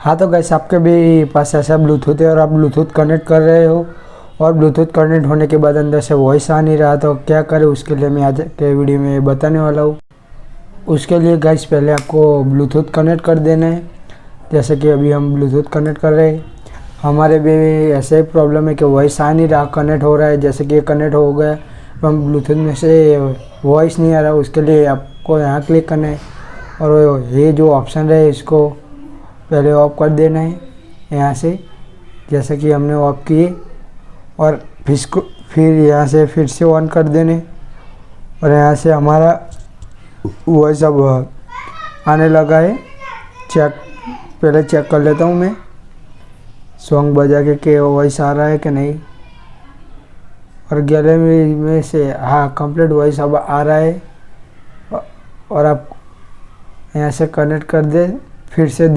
हाँ तो गैस आपके भी पास ऐसा ब्लूटूथ है और आप ब्लूटूथ कनेक्ट कर रहे हो और ब्लूटूथ कनेक्ट होने के बाद अंदर से वॉइस आ नहीं रहा, तो क्या करें उसके लिए मैं आज के वीडियो में बताने वाला हूँ। उसके लिए गैस पहले आपको ब्लूटूथ कनेक्ट कर देना है। जैसे कि अभी हम ब्लूटूथ कनेक्ट कर रहे हैं, हमारे भी ऐसे ही प्रॉब्लम है कि वॉइस आ नहीं रहा, कनेक्ट हो रहा है। जैसे कि ये कनेक्ट हो गया, हम ब्लूटूथ में से वॉइस नहीं आ रहा, उसके लिए आपको यहाँ क्लिक करना है और ये जो ऑप्शन है इसको पहले ऑफ कर देना है यहाँ से। जैसे कि हमने ऑफ किए और फिर यहाँ से फिर से ऑन कर देने और यहाँ से हमारा वॉइस अब आने लगा है। पहले चेक कर लेता हूँ मैं सॉन्ग बजा के वॉइस आ रहा है कि नहीं। और गैलरी में से हाँ कंप्लीट वॉइस अब आ रहा है। और आप यहाँ से कनेक्ट कर दे, फिर से